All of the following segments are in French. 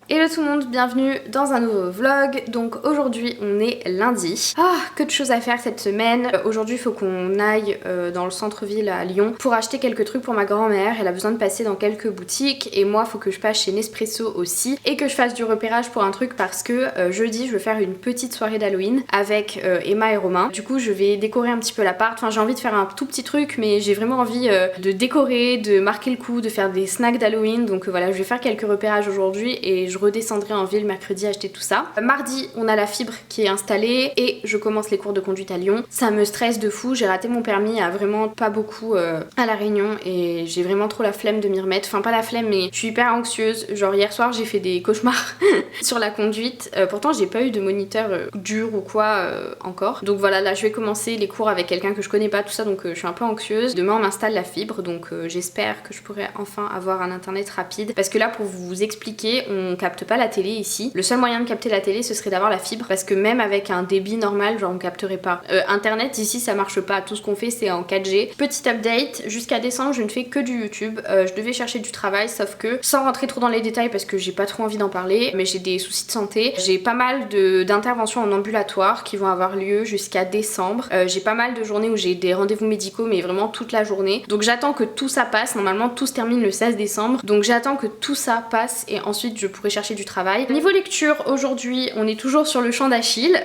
Hello tout le monde, bienvenue dans un nouveau vlog. Donc aujourd'hui on est lundi. Ah, que de choses à faire cette semaine. Aujourd'hui il faut qu'on aille dans le centre-ville à Lyon pour acheter quelques trucs pour ma grand-mère. Elle a besoin de passer dans quelques boutiques et moi il faut que je passe chez Nespresso aussi et que je fasse du repérage pour un truc parce que jeudi je veux faire une petite soirée d'Halloween avec Emma et Romain. Du coup je vais décorer un petit peu l'appart. Enfin j'ai envie de faire un tout petit truc mais j'ai vraiment envie de décorer, de marquer le coup, de faire des snacks d'Halloween. Donc voilà, je vais faire quelques repérages aujourd'hui et je redescendrai en ville mercredi acheter tout ça. Mardi, on a la fibre qui est installée et je commence les cours de conduite à Lyon. Ça me stresse de fou, j'ai raté mon permis à vraiment pas beaucoup à La Réunion et j'ai vraiment trop la flemme de m'y remettre. Enfin pas la flemme mais je suis hyper anxieuse. Genre hier soir j'ai fait des cauchemars sur la conduite. Pourtant j'ai pas eu de moniteur dur ou quoi encore. Donc voilà, là je vais commencer les cours avec quelqu'un que je connais pas, tout ça, donc je suis un peu anxieuse. Demain on m'installe la fibre donc j'espère que je pourrai enfin avoir un internet rapide. Parce que là pour vous expliquer, on capte pas la télé ici. Le seul moyen de capter la télé ce serait d'avoir la fibre parce que même avec un débit normal genre on capterait pas. Internet ici ça marche pas, tout ce qu'on fait c'est en 4G. Petit update, jusqu'à décembre je ne fais que du YouTube. Je devais chercher du travail sauf que sans rentrer trop dans les détails parce que j'ai pas trop envie d'en parler, mais j'ai des soucis de santé. J'ai pas mal d'interventions en ambulatoire qui vont avoir lieu jusqu'à décembre. J'ai pas mal de journées où j'ai des rendez-vous médicaux mais vraiment toute la journée. Donc j'attends que tout ça passe. Normalement tout se termine le 16 décembre. Donc j'attends que tout ça passe et ensuite je pourrai chercher du travail. Niveau lecture, aujourd'hui on est toujours sur le Chant d'Achille.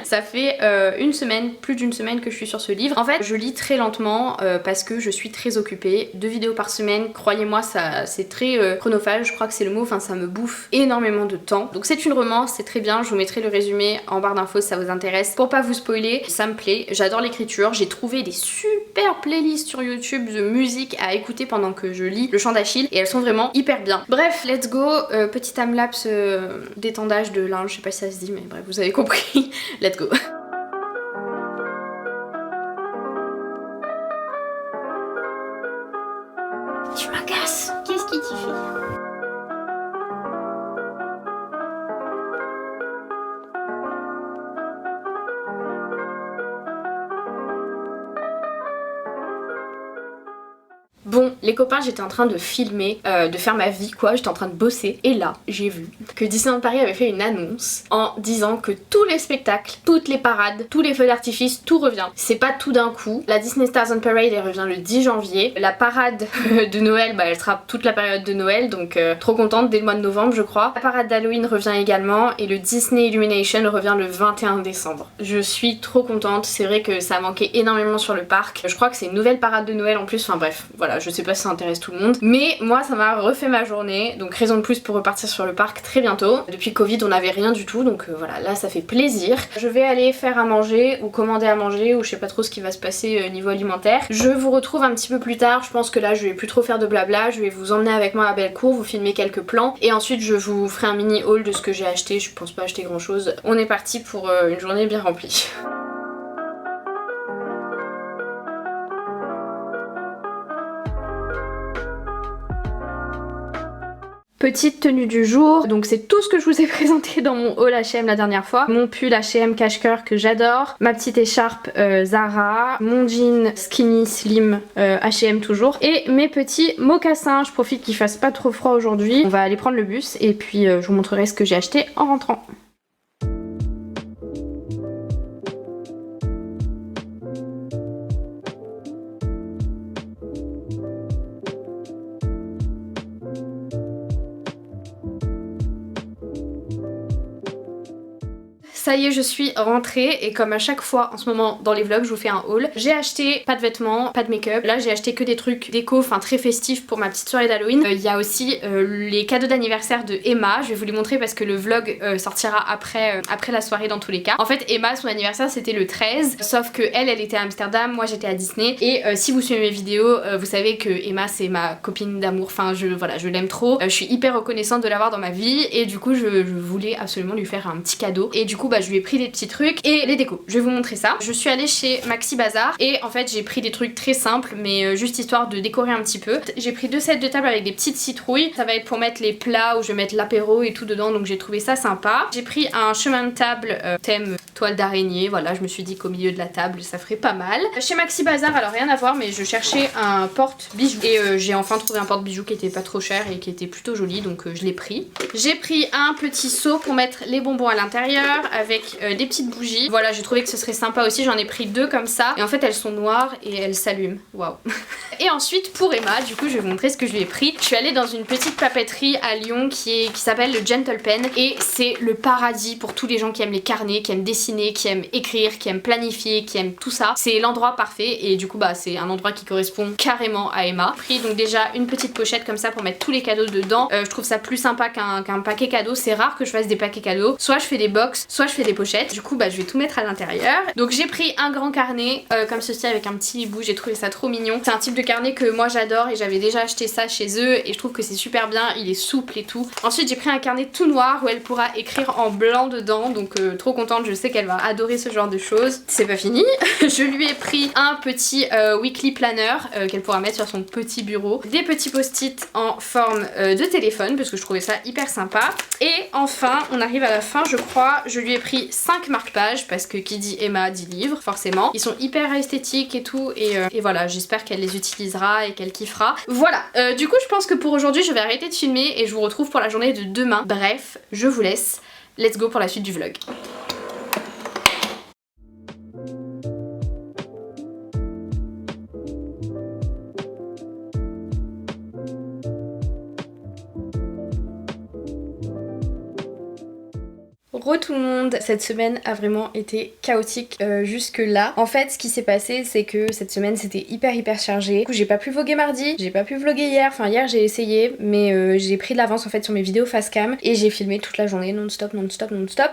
Ça fait une semaine, plus d'une semaine que je suis sur ce livre. En fait je lis très lentement parce que je suis très occupée. 2 vidéos par semaine, croyez-moi ça c'est très chronophage, je crois que c'est le mot, enfin ça me bouffe énormément de temps. Donc c'est une romance, c'est très bien, je vous mettrai le résumé en barre d'infos si ça vous intéresse. Pour pas vous spoiler, ça me plaît, j'adore l'écriture, j'ai trouvé des super playlists sur YouTube de musique à écouter pendant que je lis le Chant d'Achille et elles sont vraiment hyper bien. Bref, let's go, petit timelapse d'étendage de linge, je sais pas si ça se dit mais bref vous avez compris, let's go. Tu m'agaces, qu'est-ce qui t'y fait ? Bon, les copains, j'étais en train de filmer, de faire ma vie quoi, j'étais en train de bosser et là, j'ai vu que Disneyland Paris avait fait une annonce en disant que tous les spectacles, toutes les parades, tous les feux d'artifice, tout revient. C'est pas tout d'un coup. La Disney Stars on Parade, elle revient le 10 janvier. La parade de Noël, bah elle sera toute la période de Noël, donc trop contente dès le mois de novembre je crois. La parade d'Halloween revient également et le Disney Illumination revient le 21 décembre. Je suis trop contente, c'est vrai que ça a manqué énormément sur le parc. Je crois que c'est une nouvelle parade de Noël en plus, enfin bref, voilà. Je sais pas si ça intéresse tout le monde, mais moi ça m'a refait ma journée, donc raison de plus pour repartir sur le parc très bientôt. Depuis Covid on n'avait rien du tout, donc voilà, là ça fait plaisir. Je vais aller faire à manger ou commander à manger ou je sais pas trop ce qui va se passer niveau alimentaire. Je vous retrouve un petit peu plus tard, je pense que là je vais plus trop faire de blabla, je vais vous emmener avec moi à Bellecour, vous filmer quelques plans et ensuite je vous ferai un mini haul de ce que j'ai acheté. Je pense pas acheter grand chose. On est parti pour une journée bien remplie. Petite tenue du jour, donc c'est tout ce que je vous ai présenté dans mon haul H&M la dernière fois. Mon pull H&M cache-cœur que j'adore, ma petite écharpe Zara, mon jean skinny slim H&M toujours, et mes petits mocassins. Je profite qu'il fasse pas trop froid aujourd'hui. On va aller prendre le bus et puis je vous montrerai ce que j'ai acheté en rentrant. Ça y est, je suis rentrée et comme à chaque fois en ce moment dans les vlogs je vous fais un haul. J'ai acheté pas de vêtements, pas de make-up. Là j'ai acheté que des trucs déco, enfin très festifs pour ma petite soirée d'Halloween. Il y a aussi les cadeaux d'anniversaire de Emma. Je vais vous les montrer parce que le vlog sortira après la soirée dans tous les cas. En fait Emma son anniversaire c'était le 13, sauf que elle était à Amsterdam, moi j'étais à Disney. Et si vous suivez mes vidéos, vous savez que Emma c'est ma copine d'amour. Enfin voilà, je l'aime trop. Je suis hyper reconnaissante de l'avoir dans ma vie et du coup je voulais absolument lui faire un petit cadeau. Et du coup bah je lui ai pris des petits trucs et les décos. Je vais vous montrer ça. Je suis allée chez Maxi Bazar et en fait j'ai pris des trucs très simples mais juste histoire de décorer un petit peu. J'ai pris 2 sets de table avec des petites citrouilles. Ça va être pour mettre les plats où je vais mettre l'apéro et tout dedans, donc j'ai trouvé ça sympa. J'ai pris un chemin de table thème toile d'araignée. Voilà, je me suis dit qu'au milieu de la table ça ferait pas mal. Chez Maxi Bazar, alors rien à voir, mais je cherchais un porte-bijoux et j'ai enfin trouvé un porte-bijoux qui était pas trop cher et qui était plutôt joli, donc je l'ai pris. J'ai pris un petit seau pour mettre les bonbons à l'intérieur avec des petites bougies. Voilà, j'ai trouvé que ce serait sympa aussi. J'en ai pris 2 comme ça et en fait elles sont noires et elles s'allument. Waouh. Et ensuite pour Emma, du coup je vais vous montrer ce que je lui ai pris. Je suis allée dans une petite papeterie à Lyon qui s'appelle le Gentle Pen et c'est le paradis pour tous les gens qui aiment les carnets, qui aiment dessiner, qui aiment écrire, qui aiment planifier, qui aiment tout ça. C'est l'endroit parfait et du coup bah c'est un endroit qui correspond carrément à Emma. J'ai pris donc déjà une petite pochette comme ça pour mettre tous les cadeaux dedans. Je trouve ça plus sympa qu'un paquet cadeau. C'est rare que je fasse des paquets cadeaux. Soit je fais des box, soit je fais des pochettes. Du coup bah je vais tout mettre à l'intérieur. Donc j'ai pris un grand carnet comme ceci avec un petit hibou. J'ai trouvé ça trop mignon. C'est un type de carnet que moi j'adore et j'avais déjà acheté ça chez eux et je trouve que c'est super bien. Il est souple et tout. Ensuite j'ai pris un carnet tout noir où elle pourra écrire en blanc dedans. Donc trop contente, je sais qu'elle va adorer ce genre de choses. C'est pas fini. Je lui ai pris un petit weekly planner qu'elle pourra mettre sur son petit bureau. Des petits post-it en forme de téléphone parce que je trouvais ça hyper sympa. Et enfin on arrive à la fin je crois. Je lui ai pris 5 marque-pages parce que qui dit Emma dit livre forcément. Ils sont hyper esthétiques et tout et voilà, j'espère qu'elle les utilisera et qu'elle kiffera. Voilà, du coup je pense que pour aujourd'hui je vais arrêter de filmer et je vous retrouve pour la journée de demain. Bref, je vous laisse. Let's go pour la suite du vlog. Re tout le monde, cette semaine a vraiment été chaotique jusque là. En fait ce qui s'est passé c'est que cette semaine c'était hyper chargé. Du coup j'ai pas pu vlogger mardi, j'ai pas pu vlogger hier, enfin hier j'ai essayé mais j'ai pris de l'avance en fait sur mes vidéos face cam et j'ai filmé toute la journée non-stop.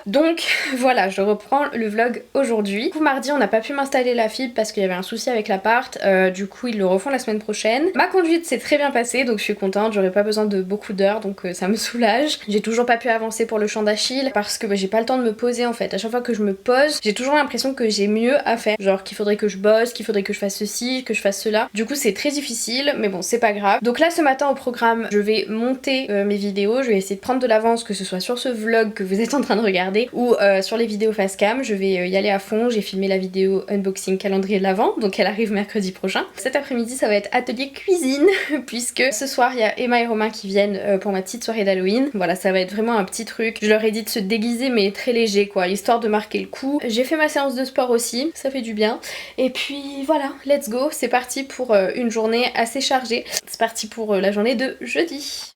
Donc voilà, je reprends le vlog aujourd'hui. Du coup mardi on n'a pas pu m'installer la fibre parce qu'il y avait un souci avec l'appart, du coup ils le refont la semaine prochaine. Ma conduite s'est très bien passée donc je suis contente, j'aurais pas besoin de beaucoup d'heures donc ça me soulage. J'ai toujours pas pu avancer pour le champ d'Achille parce que j'ai pas le temps de me poser en fait. À chaque fois que je me pose, j'ai toujours l'impression que j'ai mieux à faire. Genre qu'il faudrait que je bosse, qu'il faudrait que je fasse ceci, que je fasse cela. Du coup c'est très difficile mais bon c'est pas grave. Donc là ce matin au programme je vais monter mes vidéos. Je vais essayer de prendre de l'avance que ce soit sur ce vlog que vous êtes en train de regarder ou sur les vidéos face cam. Je vais y aller à fond. J'ai filmé la vidéo unboxing calendrier de l'Avent donc elle arrive mercredi prochain. Cet après-midi ça va être atelier cuisine puisque ce soir il y a Emma et Romain qui viennent pour ma petite soirée d'Halloween. Voilà, ça va être vraiment un petit truc. Je leur ai dit de se déguiser mais très léger quoi, histoire de marquer le coup. J'ai fait ma séance de sport aussi, ça fait du bien. Et puis voilà, let's go, c'est parti pour une journée assez chargée. C'est parti pour la journée de jeudi.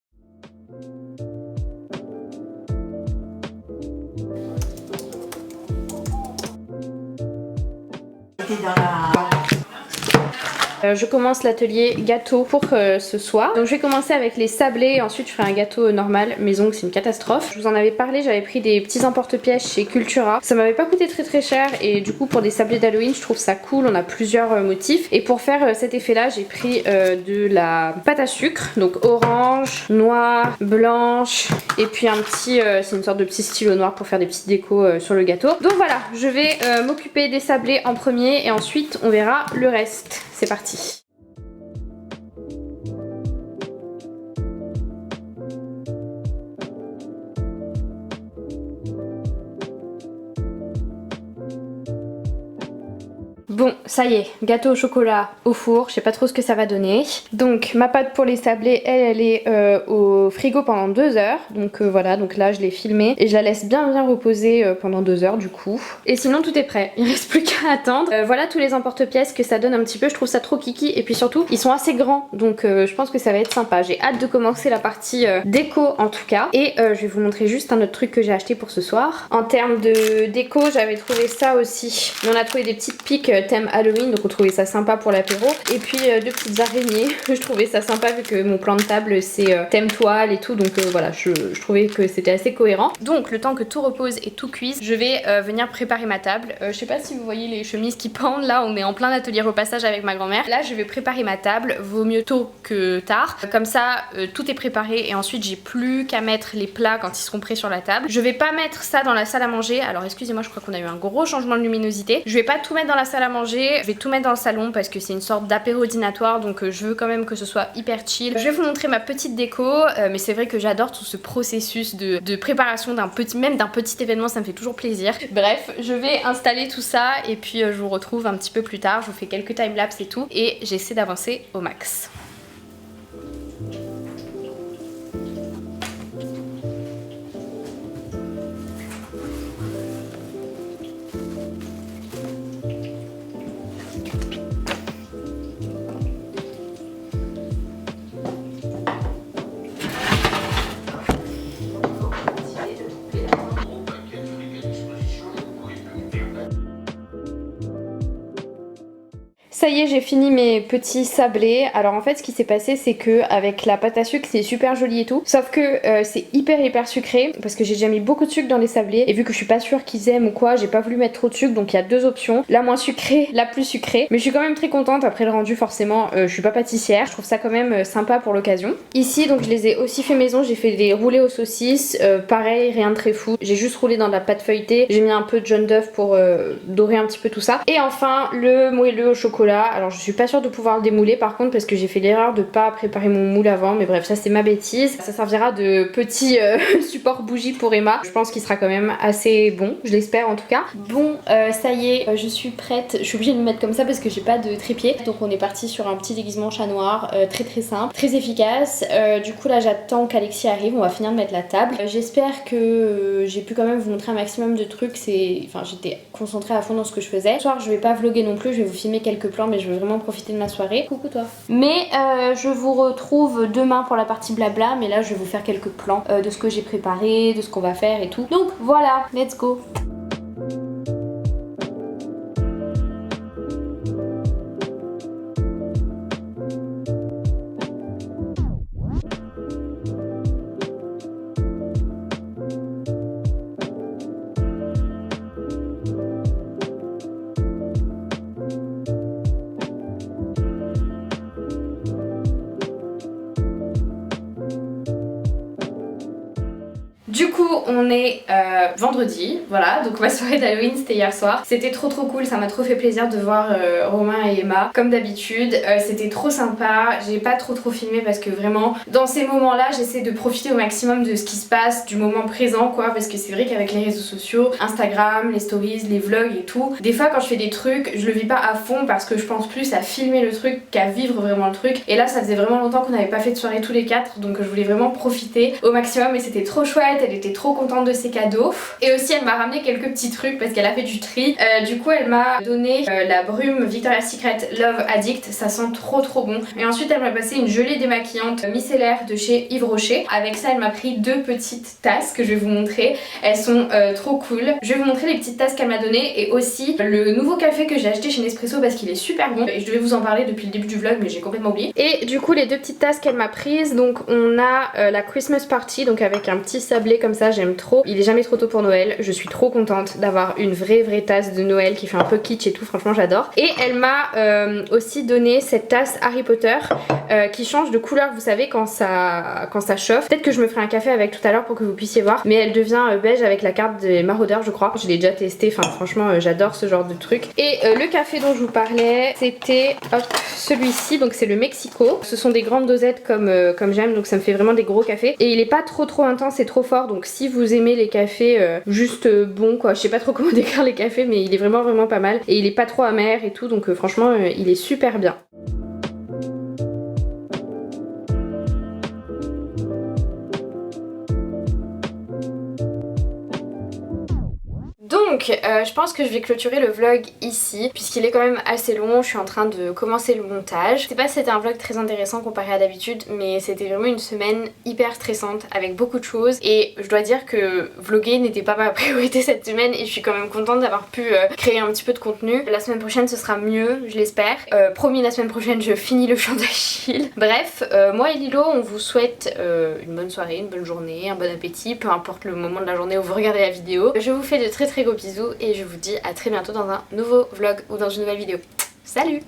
Je commence l'atelier gâteau pour ce soir. Donc je vais commencer avec les sablés, ensuite je ferai un gâteau normal. Mes ongles c'est une catastrophe. Je vous en avais parlé, j'avais pris des petits emporte-pièces chez Cultura. Ça m'avait pas coûté très cher et du coup pour des sablés d'Halloween je trouve ça cool, on a plusieurs motifs. Et pour faire cet effet là j'ai pris de la pâte à sucre. Donc orange, noir, blanche et puis un petit, c'est une sorte de petit stylo noir pour faire des petites décos sur le gâteau. Donc voilà, je vais m'occuper des sablés en premier et ensuite on verra le reste. C'est parti. Bon, ça y est, gâteau au chocolat au four, je sais pas trop ce que ça va donner. Donc ma pâte pour les sablés, elle est au frigo pendant 2 heures. Donc voilà, donc là je l'ai filmée et je la laisse bien reposer pendant 2 heures du coup. Et sinon tout est prêt, il reste plus qu'à attendre. Voilà tous les emporte-pièces que ça donne un petit peu, je trouve ça trop kiki. Et puis surtout, ils sont assez grands, donc je pense que ça va être sympa. J'ai hâte de commencer la partie déco en tout cas. Et je vais vous montrer juste un autre truc que j'ai acheté pour ce soir. En termes de déco, j'avais trouvé ça aussi. On a trouvé des petites piques thème Halloween, donc on trouvait ça sympa pour l'apéro. Et puis 2 petites araignées, je trouvais ça sympa vu que mon plan de table c'est thème toile et tout, donc voilà, je trouvais que c'était assez cohérent. Donc le temps que tout repose et tout cuise, je vais venir préparer ma table. Je sais pas si vous voyez les chemises qui pendent, là on est en plein atelier repassage avec ma grand-mère. Là je vais préparer ma table, vaut mieux tôt que tard. Comme ça tout est préparé et ensuite j'ai plus qu'à mettre les plats quand ils seront prêts sur la table. Je vais pas mettre ça dans la salle à manger, alors excusez-moi, je crois qu'on a eu un gros changement de luminosité. Je vais pas tout mettre dans la salle à manger, je vais tout mettre dans le salon parce que c'est une sorte d'apéro dînatoire, donc je veux quand même que ce soit hyper chill. Je vais vous montrer ma petite déco, mais c'est vrai que j'adore tout ce processus de préparation d'un petit événement, ça me fait toujours plaisir. Bref, je vais installer tout ça et puis je vous retrouve un petit peu plus tard, je vous fais quelques timelapses et tout et j'essaie d'avancer au max. Ça y est, j'ai fini mes petits sablés. Alors en fait ce qui s'est passé c'est que avec la pâte à sucre c'est super joli et tout, sauf que c'est hyper sucré parce que j'ai déjà mis beaucoup de sucre dans les sablés et vu que je suis pas sûre qu'ils aiment ou quoi, j'ai pas voulu mettre trop de sucre, donc il y a 2 options, la moins sucrée, la plus sucrée. Mais je suis quand même très contente après le rendu, forcément je suis pas pâtissière, je trouve ça quand même sympa pour l'occasion. Ici donc je les ai aussi fait maison, j'ai fait des roulés aux saucisses, pareil rien de très fou, j'ai juste roulé dans de la pâte feuilletée, j'ai mis un peu de jaune d'œuf pour dorer un petit peu tout ça. Et enfin le moelleux au chocolat. Alors je suis pas sûre de pouvoir le démouler par contre parce que j'ai fait l'erreur de pas préparer mon moule avant, mais bref ça c'est ma bêtise. Ça servira de petit support bougie pour Emma. Je pense qu'il sera quand même assez bon, je l'espère en tout cas. Bon ça y est, je suis prête, je suis obligée de me mettre comme ça parce que j'ai pas de trépied. Donc on est parti sur un petit déguisement chat noir, très simple, très efficace. Du coup là j'attends qu'Alexis arrive, on va finir de mettre la table. J'espère que j'ai pu quand même vous montrer un maximum de trucs, enfin j'étais concentrée à fond dans ce que je faisais. Ce soir je vais pas vlogger non plus, je vais vous filmer quelques plans mais je veux vraiment profiter de ma soirée. Coucou toi. Mais je vous retrouve demain pour la partie blabla, mais là je vais vous faire quelques plans de ce que j'ai préparé, de ce qu'on va faire et tout. Donc voilà, let's go. Du coup on est vendredi, voilà, donc ma soirée d'Halloween c'était hier soir. C'était trop cool, ça m'a trop fait plaisir de voir Romain et Emma comme d'habitude. C'était trop sympa, j'ai pas trop filmé parce que vraiment dans ces moments là j'essaie de profiter au maximum de ce qui se passe, du moment présent quoi, parce que c'est vrai qu'avec les réseaux sociaux, Instagram, les stories, les vlogs et tout, des fois quand je fais des trucs je le vis pas à fond parce que je pense plus à filmer le truc qu'à vivre vraiment le truc. Et là ça faisait vraiment longtemps qu'on n'avait pas fait de soirée tous les 4, donc je voulais vraiment profiter au maximum et c'était trop chouette. Elle était trop contente de ses cadeaux et aussi elle m'a ramené quelques petits trucs parce qu'elle a fait du tri. Du coup elle m'a donné la brume Victoria's Secret Love Addict, ça sent trop bon. Et ensuite elle m'a passé une gelée démaquillante micellaire de chez Yves Rocher. Avec ça elle m'a pris 2 petites tasses que je vais vous montrer, elles sont trop cool. Je vais vous montrer les petites tasses qu'elle m'a données et aussi le nouveau café que j'ai acheté chez Nespresso parce qu'il est super bon et je devais vous en parler depuis le début du vlog mais j'ai complètement oublié. Et du coup les 2 petites tasses qu'elle m'a prises, donc on a la Christmas Party, donc avec un petit sablé comme ça, j'aime trop. Il est jamais trop tôt pour Noël, je suis trop contente d'avoir une vraie tasse de Noël qui fait un peu kitsch et tout, franchement j'adore. Et elle m'a aussi donné cette tasse Harry Potter qui change de couleur, vous savez quand ça chauffe. Peut-être que je me ferai un café avec tout à l'heure pour que vous puissiez voir, mais elle devient beige avec la carte des maraudeurs je crois. Je l'ai déjà testé, enfin franchement j'adore ce genre de truc. Et le café dont je vous parlais c'était celui-ci, donc c'est le Mexico. Ce sont des grandes dosettes comme j'aime, donc ça me fait vraiment des gros cafés. Et il est pas trop intense et trop fort, donc si vous aimez les cafés juste bons quoi, je sais pas trop comment décrire les cafés mais il est vraiment pas mal. Et il est pas trop amer et tout, donc franchement il est super bien. Donc Donc je pense que je vais clôturer le vlog ici puisqu'il est quand même assez long, je suis en train de commencer le montage. Je sais pas si c'était un vlog très intéressant comparé à d'habitude, mais c'était vraiment une semaine hyper stressante avec beaucoup de choses et je dois dire que vlogger n'était pas ma priorité cette semaine et je suis quand même contente d'avoir pu créer un petit peu de contenu. La semaine prochaine ce sera mieux, je l'espère. Promis, la semaine prochaine je finis le chant d'Achille. Bref, moi et Lilo on vous souhaite une bonne soirée, une bonne journée, un bon appétit, peu importe le moment de la journée où vous regardez la vidéo. Je vous fais de très gros bisous et je vous dis à très bientôt dans un nouveau vlog ou dans une nouvelle vidéo. Salut!